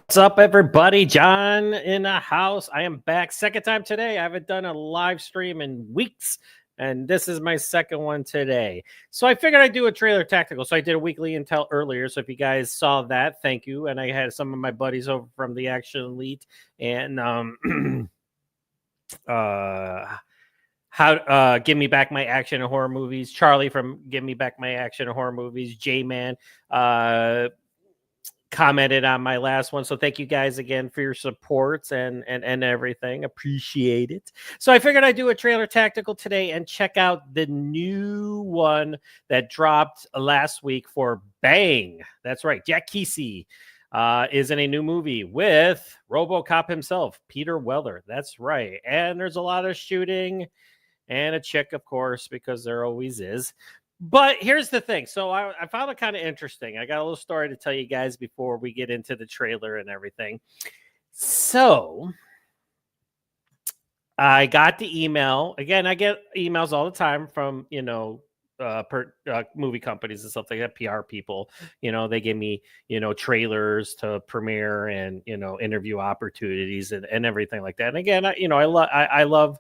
What's up, everybody? John in the house. I am back. Second time today. I haven't done a live stream in weeks, and this is my second one today. So I figured I'd do a trailer tactical. So I did a weekly intel earlier. So if you guys saw that, thank you. And I had some of my buddies over from the Action Elite and Give Me Back My Action and Horror Movies. Charlie from Give Me Back My Action and Horror Movies. J-Man. Commented on my last one, so thank you guys again for your support and everything. Appreciate it. So I figured I'd do a trailer tactical today and check out the new one that dropped last week for Bang. That's right, Jack Kesy is in a new movie with RoboCop himself, Peter Weller. That's right, and there's a lot of shooting and a chick, of course, because there always is. But here's the thing. So I found it kind of interesting. I got a little story to tell you guys before we get into the trailer and everything. So I got the email. Again, I get emails all the time from, movie companies and stuff like that, PR people. They give me, trailers to premiere and, interview opportunities and everything like that. And again, I love,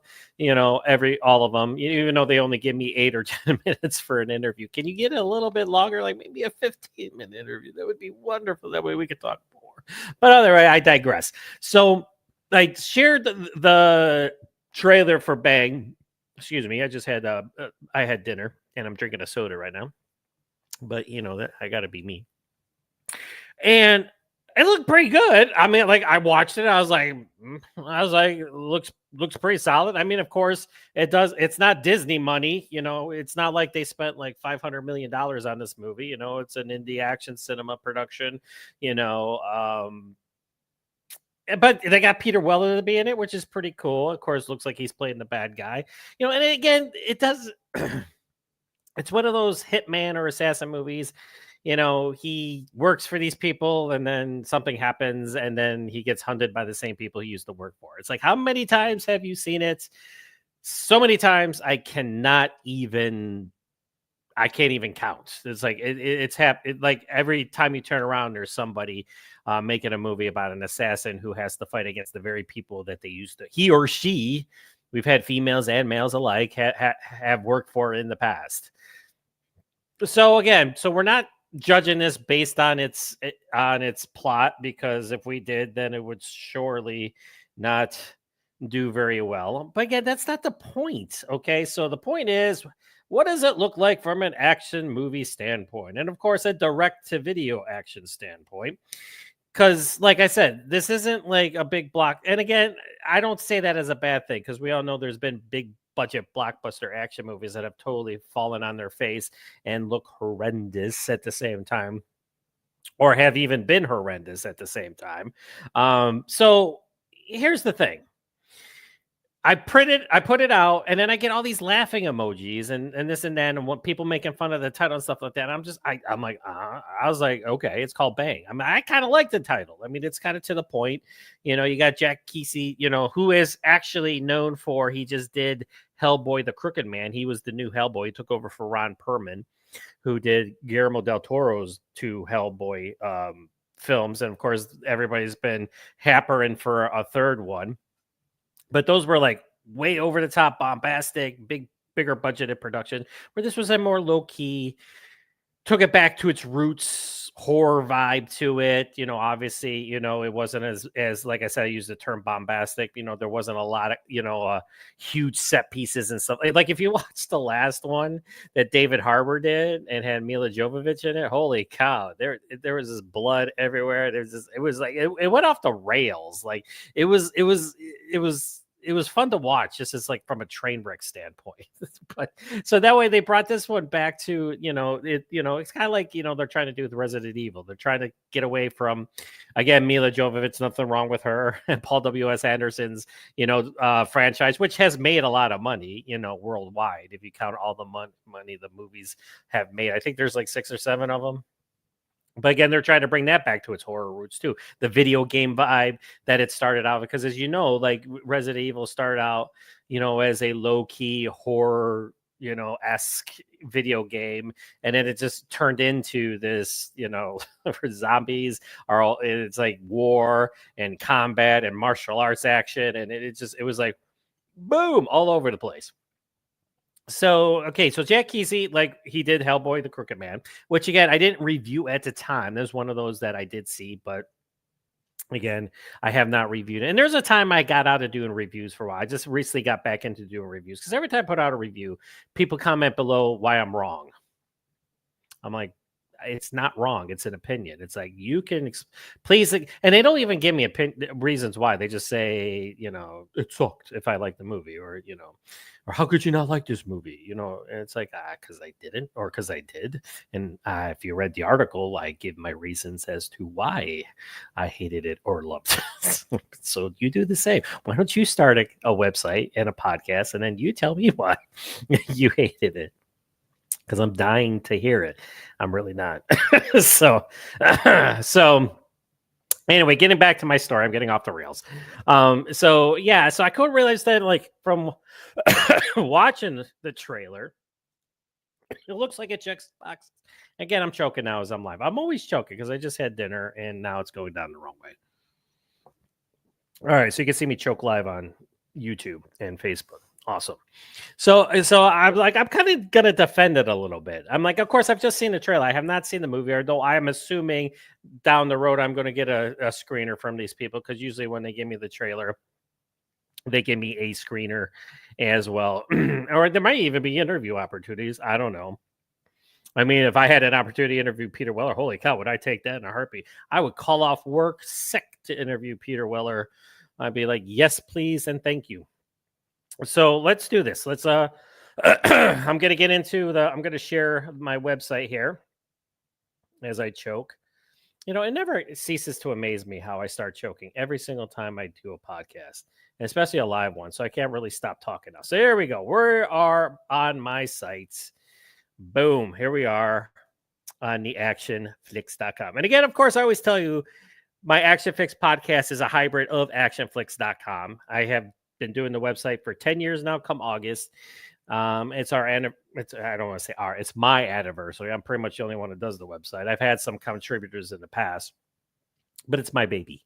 all of them, even though they only give me 8 or 10 minutes for an interview. Can you get it a little bit longer, like maybe a 15-minute interview? That would be wonderful. That way we could talk more. But otherwise, I digress. So I shared the trailer for Bang. Excuse me. I just had I had dinner and I'm drinking a soda right now. But that I got to be me. And it looked pretty good. I mean, like I watched it. I was like, looks pretty solid. I mean, of course, it does. It's not Disney money. It's not like they spent like $500 million on this movie. It's an indie action cinema production. But they got Peter Weller to be in it, which is pretty cool. Of course, looks like he's playing the bad guy. And again, it does. It's one of those hitman or assassin movies. He works for these people and then something happens and then he gets hunted by the same people he used to work for. It's like, how many times have you seen it? So many times I can't even count. It's like it's happened. Like every time you turn around, there's somebody making a movie about an assassin who has to fight against the very people that they used to. He or she, we've had females and males alike have worked for in the past. So again, we're not judging this based on its plot, because if we did, then it would surely not do very well. But again, that's not the point. Okay, so the point is, what does it look like from an action movie standpoint? And of course, a direct-to-video action standpoint. Because, like I said, this isn't like a big block. And again, I don't say that as a bad thing, because we all know there's been big budget blockbuster action movies that have totally fallen on their face and look horrendous at the same time, or have even been horrendous at the same time. So here's the thing. I put it out, and then I get all these laughing emojis and this and that, and what people making fun of the title and stuff like that. And I'm like, I was like, okay, it's called Bang. I mean, I kind of like the title. I mean, it's kind of to the point. You got Jack Kesy, who is actually known for, he just did Hellboy, the Crooked Man. He was the new Hellboy. He took over for Ron Perlman, who did Guillermo del Toro's 2 Hellboy films. And of course, everybody's been hammering for a third one. But those were like way over the top, bombastic, bigger budgeted production, where this was a more low key, took it back to its roots, horror vibe to it. Obviously, it wasn't as like I said, I used the term bombastic. There wasn't a lot of, huge set pieces and stuff. Like if you watch the last one that David Harbour did and had Mila Jovovich in it, holy cow, there was this blood everywhere. It was like, it went off the rails. Like it was fun to watch, just as like from a train wreck standpoint. But so that way they brought this one back to, it's kind of like, they're trying to do with Resident Evil. They're trying to get away from, again, Mila Jovovich, nothing wrong with her, and Paul W.S. Anderson's, franchise, which has made a lot of money, worldwide. If you count all the money the movies have made, I think there's like 6 or 7 of them. But again, they're trying to bring that back to its horror roots too. The video game vibe that it started out, because as you know, like Resident Evil started out, as a low key horror esque video game, and then it just turned into this, where zombies are all, it's like war and combat and martial arts action, and it was like boom all over the place. So okay, so Jack Kesy, like, he did Hellboy, the Crooked Man, which again I didn't review at the time. There's one of those that I did see, but again, I have not reviewed it. And there's a time I got out of doing reviews for a while. I just recently got back into doing reviews because every time I put out a review, people comment below why I'm wrong. I'm like, it's not wrong. It's an opinion. It's like, you can please, and they don't even give me reasons why. They just say, it sucked if I like the movie, or or how could you not like this movie? And it's like, because I didn't, or because I did. And if you read the article, I give my reasons as to why I hated it or loved it. So you do the same. Why don't you start a website and a podcast, and then you tell me why you hated it? Because I'm dying to hear it. I'm really not. So anyway, getting back to my story, I'm getting off the rails. So I couldn't realize that, like, from watching the trailer, it looks like it checks the box. Again, I'm choking now as I'm live. I'm always choking because I just had dinner and now it's going down the wrong way. All right, so you can see me choke live on YouTube and Facebook. Awesome. So I'm like, I'm kind of gonna defend it a little bit. I'm like, of course, I've just seen the trailer. I have not seen the movie, although I am assuming down the road I'm going to get a screener from these people, because usually when they give me the trailer, they give me a screener as well, or there might even be interview opportunities. I don't know. I mean, if I had an opportunity to interview Peter Weller, holy cow, would I take that in a heartbeat? I would call off work sick to interview Peter Weller. I'd be like, yes, please, and thank you. So let's do this. Let's I'm going to get into I'm going to share my website here as I choke. It never ceases to amaze me how I start choking every single time I do a podcast, and especially a live one. So I can't really stop talking now. So here we go. We are on my sites. Boom. Here we are on the ACTION-FLIX.com. And again, of course, I always tell you, my ACTION-FLIX podcast is a hybrid of ACTION-FLIX.com. I have been doing the website for 10 years now. Come August, it's I don't want to say it's my anniversary. I'm pretty much the only one that does the website. I've had some contributors in the past, but it's my baby,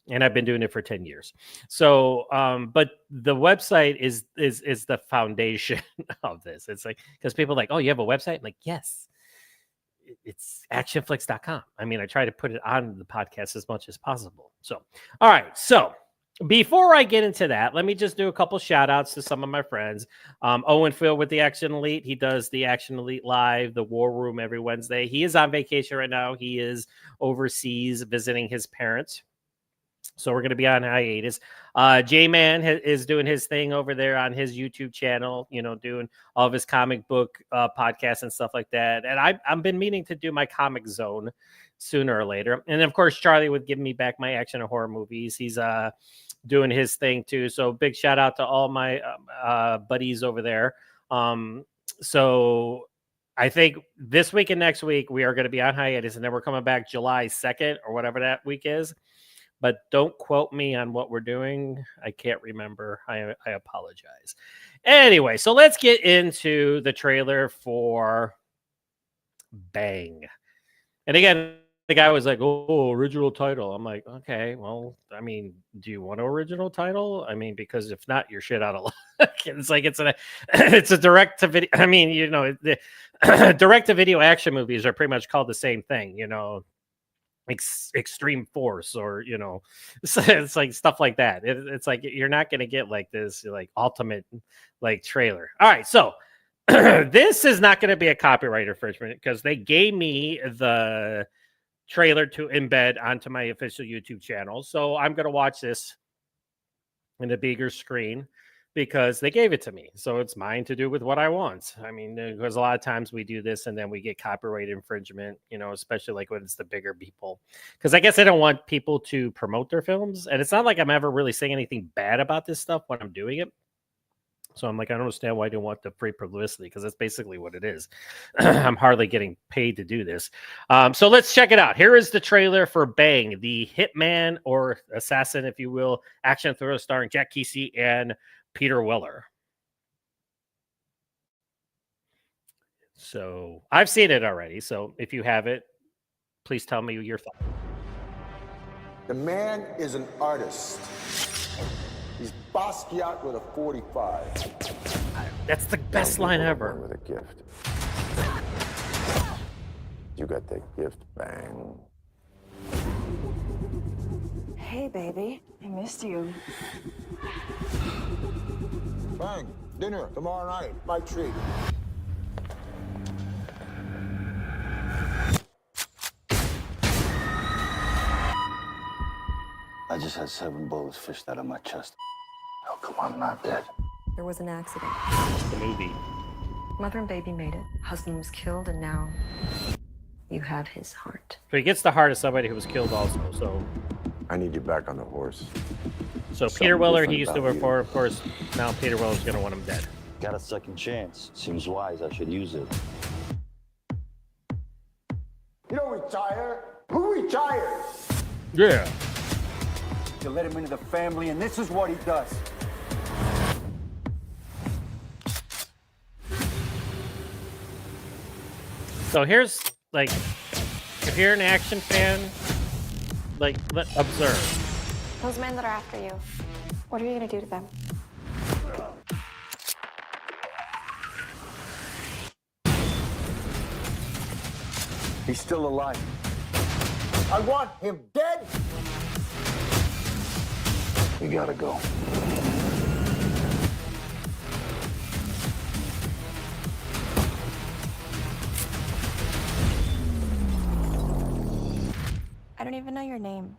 and I've been doing it for 10 years. So but the website is the foundation of this. It's like, because people are like, oh, you have a website? I'm like, yes, it's ACTION-FLIX.com. I mean, I try to put it on the podcast as much as possible. So all right, so before I get into that, let me just do a couple shout outs to some of my friends. Owen Phil with the Action Elite. He does the Action Elite Live, the War Room, every Wednesday. He is on vacation right now. He is overseas visiting his parents. So we're going to be on hiatus. J-Man is doing his thing over there on his YouTube channel, doing all of his comic book podcasts and stuff like that. And I've been meaning to do my Comic Zone sooner or later. And of course, Charlie would give me back my action and horror movies. He's doing his thing too. So big shout out to all my buddies over there. So I think this week and next week we are going to be on hiatus, and then we're coming back July 2nd or whatever that week is. But don't quote me on what we're doing. I can't remember. I apologize. Anyway, so let's get into the trailer for Bang. And again, the guy was like, oh, original title. I'm like, okay, well, I mean, do you want an original title? I mean, because if not, you're shit out of luck. It's like, it's a direct to video. I mean, the direct to video action movies are pretty much called the same thing, Extreme Force, or it's like stuff like that. It's like, you're not going to get like this like ultimate like trailer. All right, so this is not going to be a copyright infringement because they gave me the trailer to embed onto my official YouTube channel. So I'm going to watch this in a bigger screen because they gave it to me. So it's mine to do with what I want. I mean, because a lot of times we do this and then we get copyright infringement, especially like when it's the bigger people. Because I guess I don't want people to promote their films. And it's not like I'm ever really saying anything bad about this stuff when I'm doing it. So I'm like, I don't understand why I don't want the free publicity, because that's basically what it is. I'm hardly getting paid to do this. So let's check it out. Here is the trailer for Bang, the hitman or assassin, if you will, action thriller starring Jack Kesy and Peter Weller. So I've seen it already. So if you have it, please tell me your thoughts. The man is an artist. He's Basquiat with a 45. That's the best line ever. With a gift. You got that gift, bang. Hey, baby. I missed you. Bang, dinner tomorrow night. My treat. I just had 7 bullets fished out of my chest. Oh, come on, I'm not dead. There was an accident. The movie. Mother and baby made it. Husband was killed, and now you have his heart. So he gets the heart of somebody who was killed also. So I need you back on the horse. So Something Peter Weller, he different used to about work you. for, of course. Now Peter Weller's going to want him dead. Got a second chance. Seems wise. I should use it. You don't retire. Who retires? Yeah. You let him into the family, and this is what he does. So here's, like, if you're an action fan, like, observe. Those men that are after you, what are you gonna do to them? He's still alive. I want him dead. We gotta go. I don't even know your name.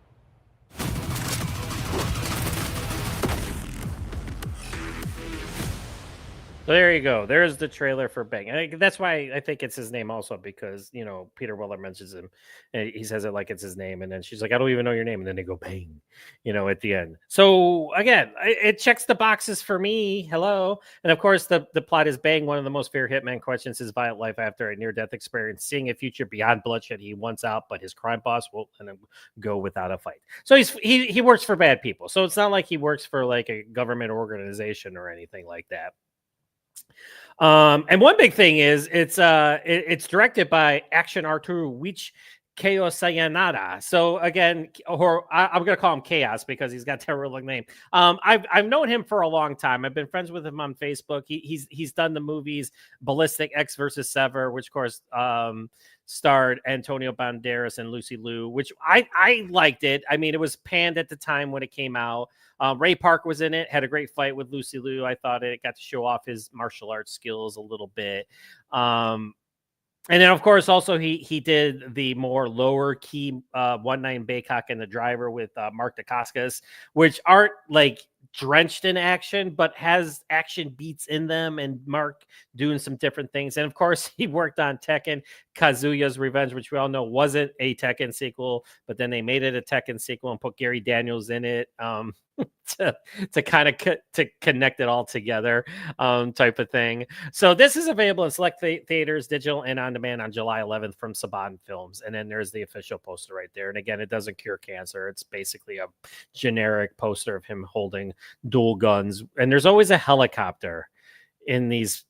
So there you go. There's the trailer for Bang. That's why I think it's his name also, because, you know, Peter Weller mentions him and he says it like it's his name. And then she's like, I don't even know your name. And then they go bang, you know, at the end. So again, it checks the boxes for me. Hello. And of course, the plot is Bang. One of the most feared hitman questions his violent life after a near-death experience, seeing a future beyond bloodshed he wants out, but his crime boss won't let him go without a fight. So he works for bad people. So it's not like he works for like a government organization or anything like that. And one big thing is it's directed by Action Arturo Wich Sayanada. So again, or I'm gonna call him Chaos because he's got that real name. I've known him for a long time. I've been friends with him on Facebook. He's done the movies Ballistic X versus Sever, which of course starred Antonio Banderas and Lucy Liu, which I liked it. I mean, it was panned at the time when it came out. Ray Park was in it, had a great fight with Lucy Liu. I thought it got to show off his martial arts skills a little bit. And then, of course, also he did the more lower key 1-9 Baycock and the Driver with Mark Dacascos, which aren't like drenched in action, but has action beats in them, and Mark doing some different things. And of course, he worked on Tekken, Kazuya's Revenge, which we all know wasn't a Tekken sequel, but then they made it a Tekken sequel and put Gary Daniels in it to kind of to connect it all together, type of thing. So this is available in select theaters, digital, and on demand on July 11th from Saban Films. And then there's the official poster right there. And again, it doesn't cure cancer. It's basically a generic poster of him holding dual guns. And there's always a helicopter in these.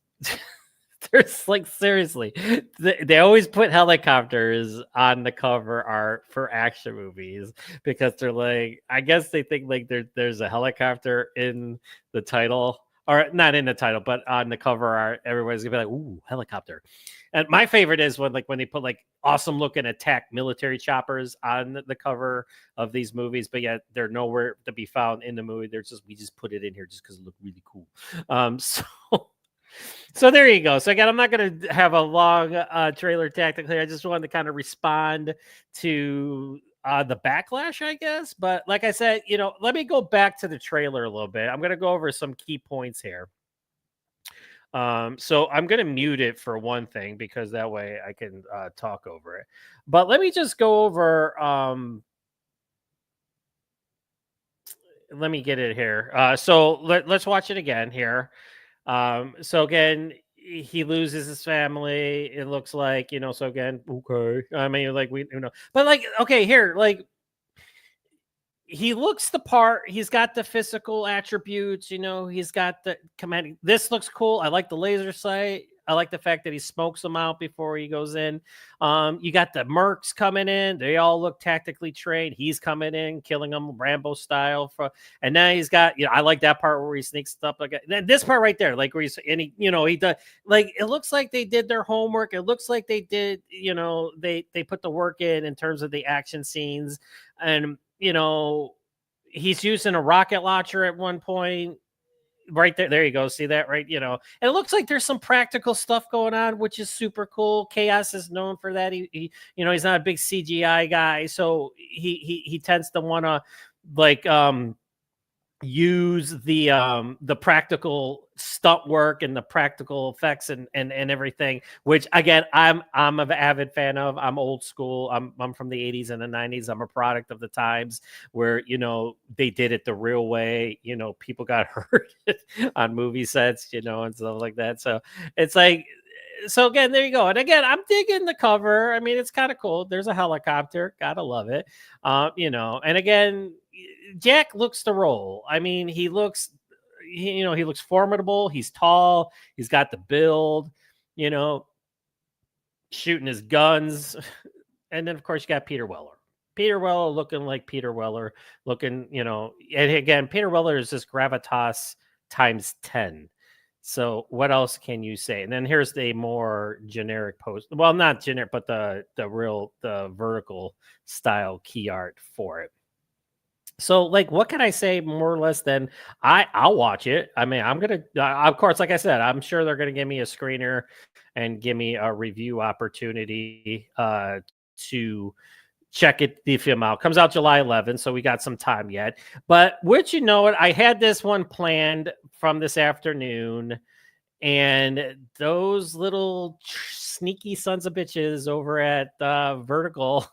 There's like, seriously, they always put helicopters on the cover art for action movies because they're like, I guess they think like there's a helicopter in the title, or not in the title, but on the cover art, everybody's gonna be like, ooh, helicopter. And my favorite is when they put like awesome looking attack military choppers on the cover of these movies, but yet they're nowhere to be found in the movie. We just put it in here just because it looked really cool. So there you go. So again, I'm not going to have a long trailer tactically. I just wanted to kind of respond to the backlash, I guess. But like I said, you know, let me go back to the trailer a little bit. I'm going to go over some key points here. So I'm going to mute it for one thing, because that way I can talk over it. But let me just go over. Let me get it here. So let's watch it again here. So again, he loses his family, it looks like, you know. So again, okay, I mean, like, we, you know, but like, okay, here, like, he looks the part, he's got the physical attributes, you know, he's got the commanding. This looks cool. I like the laser sight. I like the fact that he smokes them out before he goes in. You got the mercs coming in. They all look tactically trained. He's coming in, killing them Rambo style. And now he's got, I like that part where he sneaks up. And this part right there, like where he does, like, it looks like they did their homework. It looks like they did, they put the work in terms of the action scenes. And, he's using a rocket launcher at one point. Right there. There you go. See that, right? And it looks like there's some practical stuff going on, which is super cool. Chaos is known for that. He's not a big CGI guy, so he tends to want to use the practical stunt work and the practical effects and everything, which again I'm an avid fan of. I'm old school. I'm from the 80s and the 90s. I'm a product of the times where they did it the real way. People got hurt on movie sets, and stuff like that. So it's like, so again, there you go. And again, I'm digging the cover. I mean, it's kind of cool. There's a helicopter. Gotta love it. And again, Jack looks the role. I mean, he looks formidable. He's tall. He's got the build, shooting his guns. And then, of course, you got Peter Weller. Peter Weller looking like Peter Weller, and again, Peter Weller is just gravitas times 10. So what else can you say? And then here's the more generic post. Well, not generic, but the vertical style key art for it. So, like, what can I say more or less than I'll watch it? I mean, I'm going to, of course, like I said, I'm sure they're going to give me a screener and give me a review opportunity to check the film out. Comes out July 11th, so we got some time yet. But would you know it? I had this one planned from this afternoon, and those little sneaky sons of bitches over at Vertical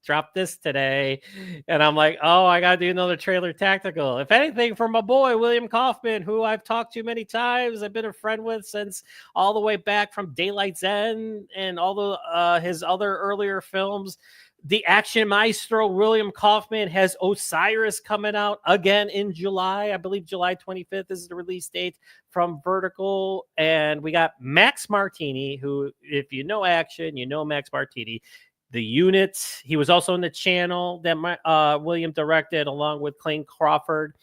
dropped this today, and I'm like, oh, I gotta do another trailer tactical. If anything, from my boy William Kaufman, who I've talked to many times, I've been a friend with since all the way back from Daylight's End and all the his other earlier films. The action maestro William Kaufman has Osiris coming out again in July. I believe July 25th is the release date from Vertical. And we got Max Martini, who, if you know action, you know Max Martini. The Unit. He was also in The Channel that William directed along with Clayne Crawford.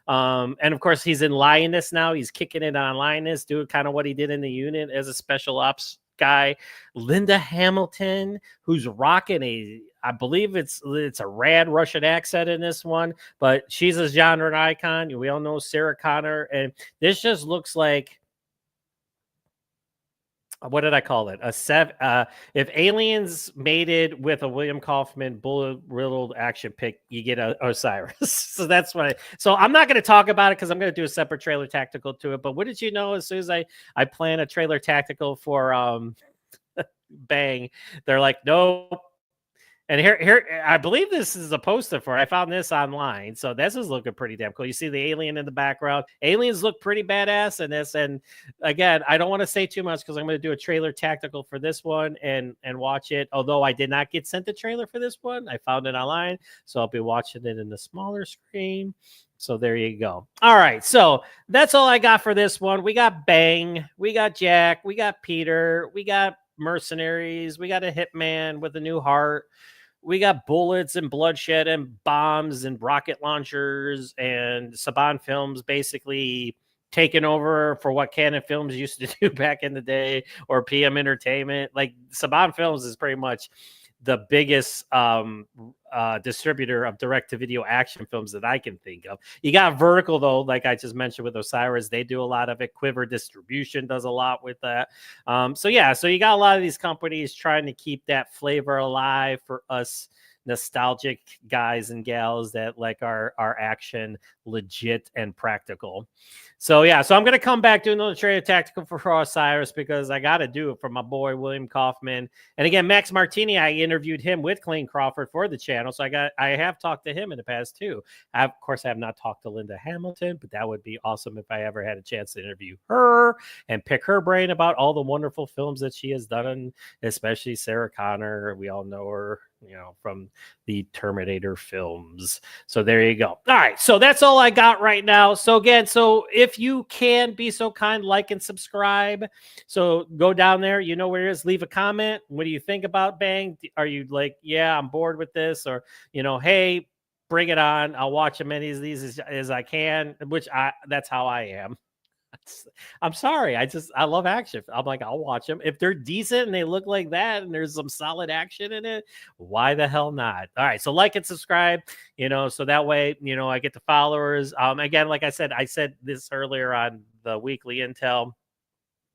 And of course, he's in Lioness now. He's kicking it on Lioness, doing kind of what he did in The Unit as a special ops guy. Linda Hamilton, who's rocking I believe it's a rad Russian accent in this one, but she's a genre icon. We all know Sarah Connor, and this just looks like, what did I call it? If Aliens mated with a William Kaufman bullet riddled action pick, you get a Osiris. So that's what so I'm not going to talk about it because I'm going to do a separate trailer tactical to it. But what did you know? As soon as I plan a trailer tactical for Bang, they're like, nope. And here, I believe this is a poster for it. I found this online. So this is looking pretty damn cool. You see the alien in the background. Aliens look pretty badass in this. And again, I don't want to say too much because I'm going to do a trailer tactical for this one and watch it. Although I did not get sent the trailer for this one. I found it online. So I'll be watching it in the smaller screen. So there you go. All right. So that's all I got for this one. We got Bang. We got Jack. We got Peter. We got mercenaries. We got a hitman with a new heart. We got bullets and bloodshed and bombs and rocket launchers, and Saban Films basically taking over for what Canon Films used to do back in the day, or PM Entertainment. Like, Saban Films is pretty much the biggest distributor of direct-to-video action films that I can think of. You got Vertical, though, like I just mentioned with Osiris. They do a lot of it. Quiver Distribution does a lot with that. So you got a lot of these companies trying to keep that flavor alive for us nostalgic guys and gals that like our action legit and practical. So I'm going to come back doing another trailer tactical for Osiris because I got to do it for my boy William Kaufman. And again, Max Martini, I interviewed him with Clayne Crawford for the channel, so I have talked to him in the past too. Of course, I have not talked to Linda Hamilton, but that would be awesome if I ever had a chance to interview her and pick her brain about all the wonderful films that she has done, especially Sarah Connor. We all know her. from the Terminator films. So there you go. All right. So that's all I got right now. So again, if you can be so kind, like and subscribe. So go down there. You know where it is. Leave a comment. What do you think about Bang? Are you like, yeah, I'm bored with this? Or, hey, bring it on. I'll watch as many of these as I can, that's how I am. I'm sorry. I love action. I'm like, I'll watch them. If they're decent and they look like that and there's some solid action in it, why the hell not? All right. So like and subscribe, so that way, I get the followers. Again, like I said this earlier on the weekly intel,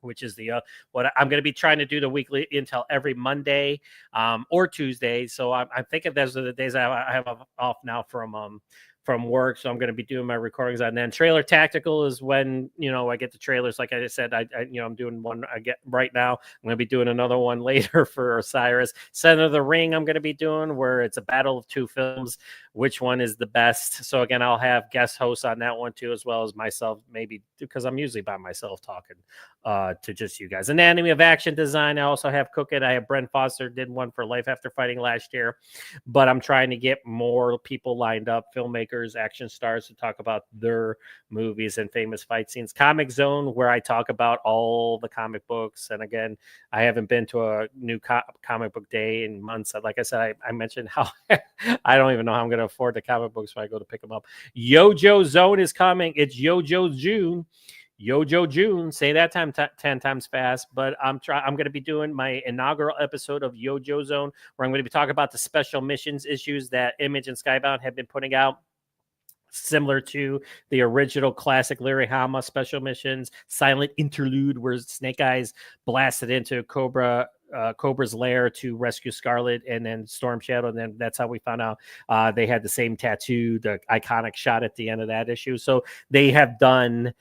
which is the what I'm going to be trying to do the weekly intel every Monday or Tuesday. So I'm thinking those are the days I have off now from work, so I'm going to be doing my recordings on. Then trailer tactical is when I get the trailers. Like I just said, I'm doing one I get right now. I'm going to be doing another one later for Osiris. Center of the Ring I'm going to be doing, where it's a battle of two films. Which one is the best? So again, I'll have guest hosts on that one too, as well as myself, maybe because I'm usually by myself talking to just you guys. Anatomy of Action design. I also have Cooking. I have Brent Foster did one for Life After Fighting last year, but I'm trying to get more people lined up, filmmakers, action stars, to talk about their movies and famous fight scenes. Comic Zone, where I talk about all the comic books. And again, I haven't been to a new comic book day in months. Like I said, I mentioned how I don't even know how I'm going to afford the comic books when I go to pick them up. Yojo Zone is coming. It's Yojo June. Yojo June, say that 10 times fast, but I'm going to be doing my inaugural episode of Yojo Zone, where I'm going to be talking about the special missions issues that Image and Skybound have been putting out, similar to the original classic Larry Hama special missions, Silent Interlude, where Snake Eyes blasted into Cobra's lair to rescue Scarlet, and then Storm Shadow, and then that's how we found out they had the same tattoo, the iconic shot at the end of that issue. So they have done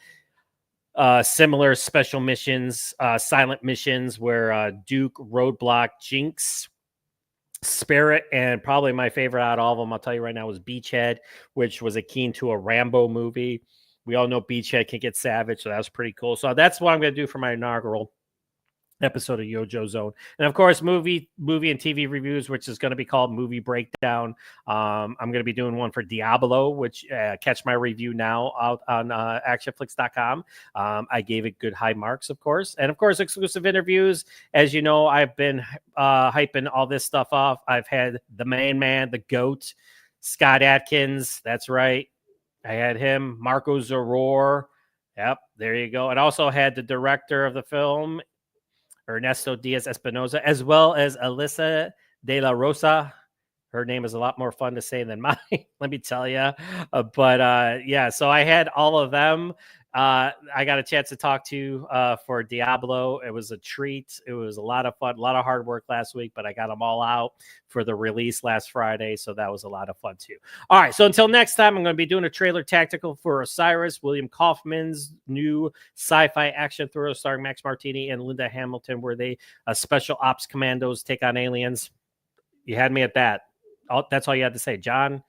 similar special missions, silent missions, where Duke, Roadblock, Jinx, Spirit, and probably my favorite out of all of them, I'll tell you right now, was Beachhead, which was akin to a Rambo movie. We all know Beachhead can get savage, so that was pretty cool. So that's what I'm going to do for my inaugural episode of Yojo Zone. And of course, movie and TV reviews, which is going to be called Movie Breakdown. I'm going to be doing one for Diablo, which catch my review now out on ACTION-FLIX.com. I gave it good high marks, of course. And of course, exclusive interviews. As you know, I've been hyping all this stuff off. I've had the main man, the GOAT, Scott Adkins. That's right. I had him, Marco Zaror. Yep, there you go. And also had the director of the film, Ernesto Diaz Espinosa, as well as Alyssa De La Rosa. Her name is a lot more fun to say than mine, let me tell you. Yeah, so I had all of them. I got a chance to talk to for Diablo. It was a treat. It was a lot of fun, a lot of hard work last week, but I got them all out for the release last Friday, so that was a lot of fun too. All right, so until next time, I'm going to be doing a trailer tactical for Osiris, William Kaufman's new sci-fi action thriller starring Max Martini and Linda Hamilton, where they special ops commandos take on aliens. You had me at that. That's all you had to say, John.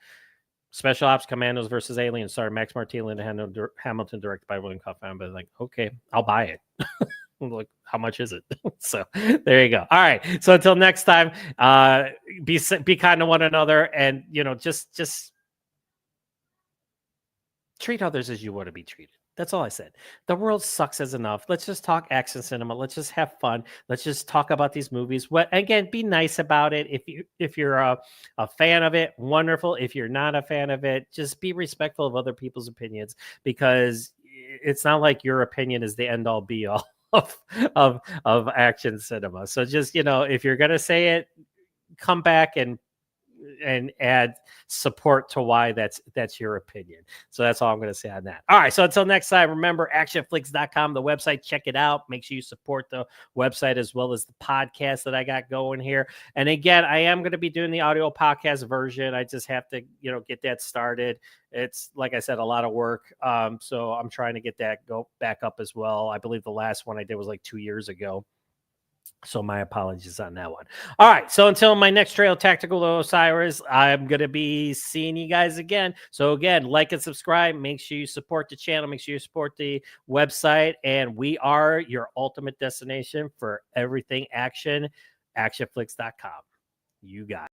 Special Ops Commandos versus Aliens, starring Max Martini and Hamilton, directed by William Kaufman. But like, okay, I'll buy it. Like, how much is it? So there you go. All right. So until next time, be kind to one another, and just treat others as you want to be treated. That's all I said. The world sucks as enough. Let's just talk action cinema. Let's just have fun. Let's just talk about these movies. Again, be nice about it. If you're a fan of it, wonderful. If you're not a fan of it, just be respectful of other people's opinions, because it's not like your opinion is the end all be all of action cinema. So just, if you're gonna say it, come back and add support to why that's your opinion. So that's all I'm going to say on that. All right. So until next time, remember ACTION-FLIX.com, the website. Check it out. Make sure you support the website as well as the podcast that I got going here. And again, I am going to be doing the audio podcast version. I just have to, get that started. It's, like I said, a lot of work. So I'm trying to get that go back up as well. I believe the last one I did was like 2 years ago. So my apologies on that one. All right. So until my next Trail Tactical Osiris, I'm going to be seeing you guys again. So again, like and subscribe. Make sure you support the channel. Make sure you support the website. And we are your ultimate destination for everything action, ACTION-FLIX.com. You got it.